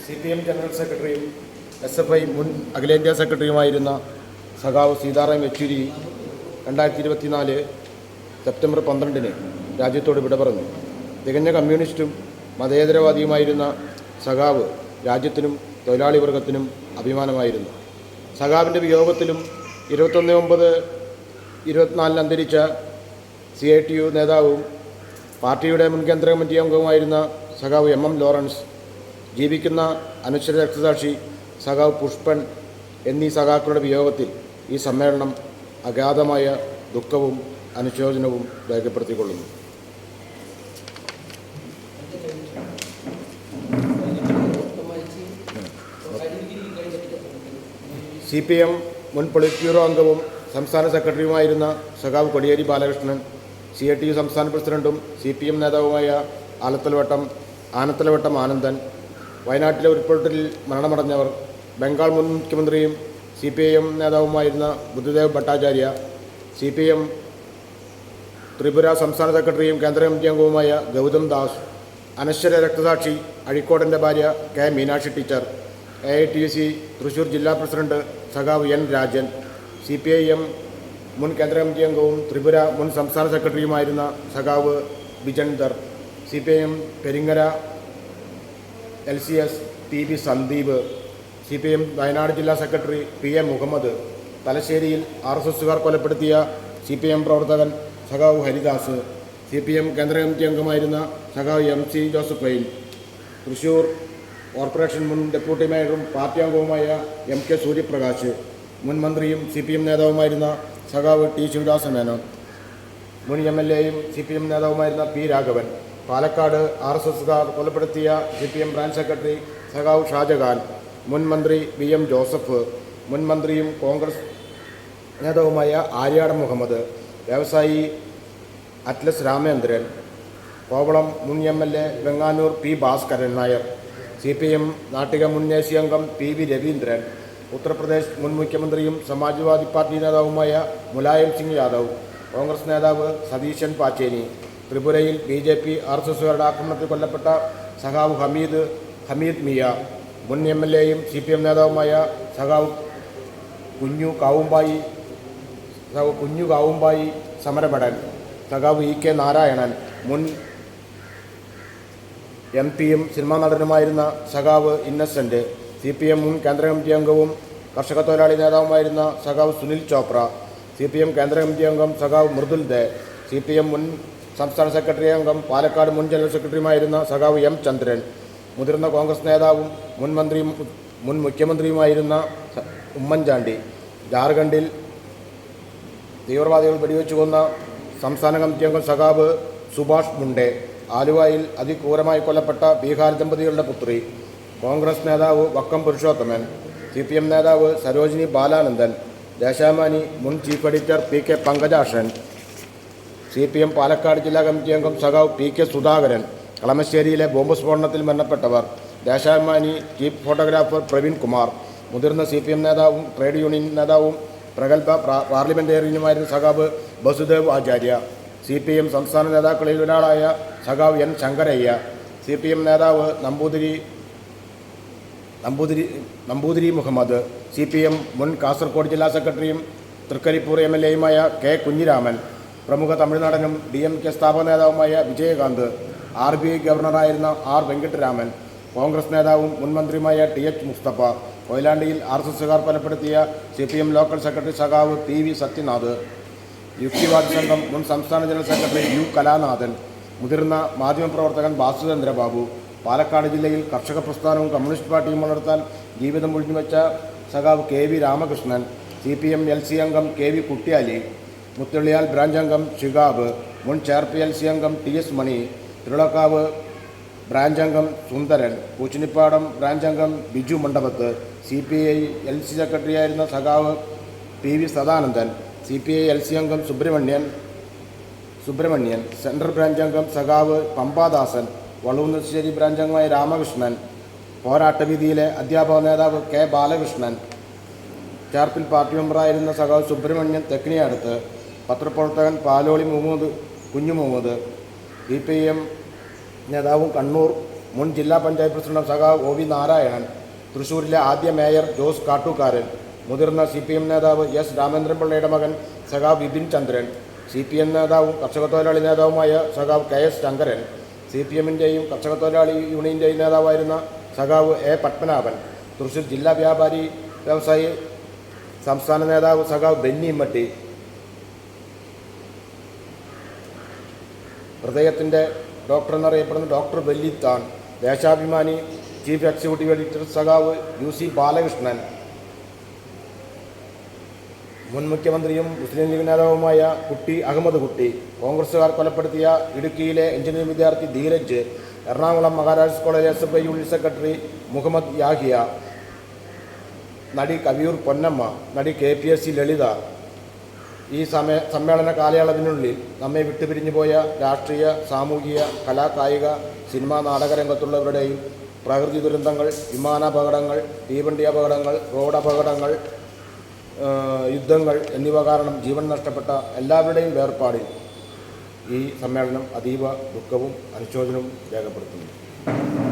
CPM general സെക്രട്ടറിയും SFI മുൻ അഖിലേന്ത്യാ സെക്രട്ടറിയുമായിരുന്ന സഖാവ് സീതാറാം യെച്ചൂരി 2024 സെപ്റ്റംബർ 12 രാജ്യത്തോട് വിട പറഞ്ഞു. തികഞ്ഞ കമ്മ്യൂണിസ്റ്റും മതേതരവാദിയുമായിരുന്ന സഖാവ് രാജ്യത്തിനും തൊഴിലാളി വർഗത്തിനും അഭിമാനമായിരുന്നു. സഖാവിൻ്റെ വിയോഗത്തിലും 21/9/24 അന്തരിച്ച CITU നേതാവും പാർട്ടിയുടെ മുൻ കേന്ദ്ര കമ്മിറ്റി അംഗവുമായിരുന്ന സഖാവ് MM ലോറൻസ്, ജീവിക്കുന്ന അനശ്വര രക്തസാക്ഷി സഖാവ് പുഷ്പൻ എന്നീ സഖാക്കളുടെ വിയോഗത്തിൽ ഈ സമ്മേളനം അഗാധമായ ദുഃഖവും അനുശോചനവും രേഖപ്പെടുത്തിക്കൊള്ളുന്നു. CPM മുൻ പൊളിറ്റ് ബ്യൂറോ അംഗവും സംസ്ഥാന സെക്രട്ടറിയുമായിരുന്ന സഖാവ് കോടിയേരി ബാലകൃഷ്ണൻ, CITU സംസ്ഥാന പ്രസിഡന്റും CPM നേതാവുമായ ആനത്തലവട്ടം ആനന്ദൻ, വയനാട്ടിലെ ഉരുൾപൊട്ടലിൽ മരണമടഞ്ഞവർ, ബംഗാൾ മുൻ മുഖ്യമന്ത്രിയും CPIM നേതാവുമായിരുന്ന ബുദ്ധദേവ് ഭട്ടാചാര്യ, CPM ത്രിപുര സംസ്ഥാന സെക്രട്ടറിയും കേന്ദ്ര കമ്മിറ്റി അംഗവുമായ ഗൗതം ദാസ്, അനശ്വര രക്തസാക്ഷി അഴീക്കോടൻ്റെ ഭാര്യ K Meenakshi teacher, AITUC Thrissur ജില്ലാ പ്രസിഡന്റ് സഖാവ് N രാജൻ, CPIM മുൻ കേന്ദ്ര കമ്മിറ്റി അംഗവും ത്രിപുര മുൻ സംസ്ഥാന സെക്രട്ടറിയുമായിരുന്ന സഖാവ് ബിജൻദർ, CPIM Peringara LCS TB Sandeep, CPIM Wayanad ജില്ലാ സെക്രട്ടറി PA മുഹമ്മദ്, തലശ്ശേരിയിൽ RSSകാർ കൊലപ്പെടുത്തിയ CPIM പ്രവർത്തകൻ സഖാവ് ഹരിദാസ്, CPIM കേന്ദ്ര കമ്മിറ്റി അംഗമായിരുന്ന സഖാവ് MC Joseph pine, Thrissur corporation മുൻ ഡെപ്യൂട്ടി മേയറും പാർട്ടി അംഗവുമായ MK സൂര്യപ്രകാശ്, മുൻ മന്ത്രിയും CPIM നേതാവുമായിരുന്ന സഖാവ് T ശിവദാസ മേനോൻ, മുൻ MLAയും CPIM നേതാവുമായിരുന്ന P രാഘവൻ, പാലക്കാട് RSSകാർ കൊലപ്പെടുത്തിയ CPIM ബ്രാഞ്ച് സെക്രട്ടറി സഖാവ് ഷാജഹാൻ, മുൻ മന്ത്രി BM ജോസഫ്, മുൻ മന്ത്രിയും കോൺഗ്രസ് നേതാവുമായ ആര്യാടൻ മുഹമ്മദ്, വ്യവസായി അറ്റ്ലസ് രാമേന്ദ്രൻ, കോവളം മുൻ MLA Venganoor P Bhaskaran Nair, CPIM Nattika മുൻ ദേശീയ അംഗം PV രവീന്ദ്രൻ, ഉത്തർപ്രദേശ് മുൻ മുഖ്യമന്ത്രിയും സമാജ്വാദി പാർട്ടി നേതാവുമായ മുലായം സിംഗ് യാദവ്, കോൺഗ്രസ് നേതാവ് സതീശൻ പാച്ചേനി, ത്രിപുരയിൽ BJP RSSകാരുടെ ആക്രമണത്തിൽ കൊല്ലപ്പെട്ട സഖാവ് ഹമീദ് മിയ, മുൻ MLAയും CPIM നേതാവുമായ സഖാവ് കുഞ്ഞു കാവുമ്പായി സമരഭടൻ, സഖാവ് EK നാരായണൻ, മുൻ MPയും സിനിമാ നടനുമായിരുന്ന സഖാവ് ഇന്നസെൻ്റ്, CPIM മുൻ കേന്ദ്ര കമ്മിറ്റി അംഗവും കർഷക തൊഴിലാളി നേതാവുമായിരുന്ന സഖാവ് സുനിൽ ചോപ്ര, CPIM കേന്ദ്ര കമ്മിറ്റി അംഗം സഖാവ് മൃദുൽ ദേ, CPIM മുൻ സംസ്ഥാന സെക്രട്ടറി അംഗം പാലക്കാട് മുൻ ജനറൽ സെക്രട്ടറിയുമായിരുന്ന സഖാവ് M ചന്ദ്രൻ, മുതിർന്ന കോൺഗ്രസ് നേതാവും മുൻ മുഖ്യമന്ത്രിയുമായിരുന്ന ഉമ്മൻചാണ്ടി, ജാർഖണ്ഡിൽ തീവ്രവാദികൾ വെടിവെച്ചു കൊന്ന സംസ്ഥാന കമ്മിറ്റി അംഗം സഖാവ് സുഭാഷ് മുണ്ടെ, ആലുവയിൽ അതിക്രൂരമായി കൊല്ലപ്പെട്ട ബീഹാർ ദമ്പതികളുടെ പുത്രി, കോൺഗ്രസ് നേതാവ് വക്കം പുരുഷോത്തമൻ, CPIM നേതാവ് സരോജിനി ബാലാനന്ദൻ, ദേശാഭിമാനി മുൻ chief editor PK Pankajakshan, CPIM Palakkad ജില്ലാ കമ്മിറ്റി അംഗം സഖാവ് PK സുധാകരൻ, കളമശ്ശേരിയിലെ ബോംബ് സ്ഫോടനത്തിൽ മരണപ്പെട്ടവർ, ദേശാഭിമാനി ചീഫ് ഫോട്ടോഗ്രാഫർ പ്രവീൺ കുമാർ, മുതിർന്ന CPIM നേതാവും ട്രേഡ് യൂണിയൻ നേതാവും പ്രഗത്ഭ പാർലമെൻറ്റേറിയനുമായിരുന്ന സഖാവ് ബസുദേവ് ആചാര്യ, CPIM സംസ്ഥാന നേതാക്കളിൽ ഒരാളായ സഖാവ് N ശങ്കരയ്യ, CPIM നേതാവ് നമ്പൂതിരി മുഹമ്മദ്, CPIM മുൻ കാസർഗോഡ് ജില്ലാ സെക്രട്ടറിയും തൃക്കരിപ്പൂർ MLAയുമായ K കുഞ്ഞിരാമൻ, പ്രമുഖ തമിഴ് നടനും DMK സ്ഥാപക നേതാവുമായ വിജയകാന്ത്, RBI ഗവർണറായിരുന്ന R വെങ്കിട്ടരാമൻ, കോൺഗ്രസ് നേതാവും മുൻ മന്ത്രിയുമായ TH മുസ്തഫ, കൊയിലാണ്ടിയിൽ RSSകാർ കൊലപ്പെടുത്തിയ CPIM ലോക്കൽ സെക്രട്ടറി സഖാവ് PV സത്യനാഥ്, യുക്തിവാദി സംഘം മുൻ സംസ്ഥാന ജനറൽ സെക്രട്ടറി U കലാനാഥൻ, മുതിർന്ന മാധ്യമപ്രവർത്തകൻ വാസുചന്ദ്ര ബാബു, പാലക്കാട് ജില്ലയിൽ കർഷക പ്രസ്ഥാനവും കമ്മ്യൂണിസ്റ്റ് പാർട്ടിയും വളർത്താൻ ജീവിതം ഒഴിഞ്ഞുവെച്ച സഖാവ് KV രാമകൃഷ്ണൻ, CPM LC അംഗം KV കുട്ടിയാലി, മുത്തള്ളിയാൽ ബ്രാഞ്ച് അംഗം ഷിഗാബ്, മുൻ CRP LC അംഗം TS മണി, തിരുളക്കാവ് ബ്രാഞ്ച് അംഗം സുന്ദരൻ, പൂച്ചനിപ്പാടം ബ്രാഞ്ച് അംഗം ബിജു മണ്ഡപത്ത്, CPI LC സെക്രട്ടറിയായിരുന്ന സഖാവ് PV സദാനന്ദൻ, CPI LC അംഗം സുബ്രഹ്മണ്യൻ, സെൻട്രൽ ബ്രാഞ്ച് അംഗം സഖാവ് പമ്പാദാസൻ, വള്ളൂർശ്ശേരി ബ്രാഞ്ച് അംഗമായ രാമകൃഷ്ണൻ, പോരാട്ടവീതിയിലെ അധ്യാപക നേതാവ് K ബാലകൃഷ്ണൻ, ചേർപ്പിൽ പാർട്ടി മെമ്പറായിരുന്ന സഖാവ് സുബ്രഹ്മണ്യൻ തെക്കിനിയടുത്ത്, പത്രപ്രവർത്തകൻ പാലോളി കുഞ്ഞു മുഹമ്മദ്, CPIM നേതാവും കണ്ണൂർ മുൻ ജില്ലാ പഞ്ചായത്ത് പ്രസിഡന്റ് സഖാവ് ഒ വി നാരായണൻ, തൃശ്ശൂരിലെ ആദ്യ മേയർ ജോസ് കാട്ടൂക്കാരൻ, മുതിർന്ന CPM നേതാവ് എസ് രാമേന്ദ്രൻപിള്ളയുടെ മകൻ സഖാവ് വിപിൻ ചന്ദ്രൻ, CPM നേതാവും കർഷകത്തൊഴിലാളി നേതാവുമായ സഖാവ് KS ശങ്കരൻ, CPMൻ്റെയും കർഷകത്തൊഴിലാളി യൂണിയൻ്റെയും നേതാവായിരുന്ന സഖാവ് A പത്മനാഭൻ, തൃശ്ശൂർ ജില്ലാ വ്യാപാരി വ്യവസായി സംസ്ഥാന നേതാവ് സഖാവ് ബെന്നി ഇമ്മട്ടി, ഹൃദയത്തിൻ്റെ ഡോക്ടർ എന്നറിയപ്പെടുന്ന doctor Valiathan, Deshabhimani chief executive editor സഖാവ് UC ബാലകൃഷ്ണൻ, മുൻ മുഖ്യമന്ത്രിയും മുസ്ലിം ലീഗ് നേതാവുമായ കുട്ടി അഹമ്മദ് കുട്ടി, കോൺഗ്രസുകാർ കൊലപ്പെടുത്തിയ ഇടുക്കിയിലെ എഞ്ചിനീയറിംഗ് വിദ്യാർത്ഥി Dheeraj, Ernakulam Maharaja's college SFI unit secretary Muhammad Yahiya, നടി കവിയൂർ പൊന്നമ്മ, നടി KPSC ലളിത. ഈ സമ്മേളന കാലയളവിനുള്ളിൽ നമ്മെ വിട്ടുപിരിഞ്ഞു പോയ രാഷ്ട്രീയ, സാമൂഹിക, കലാ, കായിക, സിനിമാ, നാടകരംഗത്തുള്ളവരുടെയും പ്രകൃതി ദുരന്തങ്ങൾ, വിമാനാപകടങ്ങൾ, തീവണ്ടി അപകടങ്ങൾ, റോഡ് അപകടങ്ങൾ, യുദ്ധങ്ങൾ എന്നിവ കാരണം ജീവൻ നഷ്ടപ്പെട്ട എല്ലാവരുടെയും വേർപാടിൽ ഈ സമ്മേളനം അതീവ ദുഃഖവും അനുശോചനവും രേഖപ്പെടുത്തുന്നു.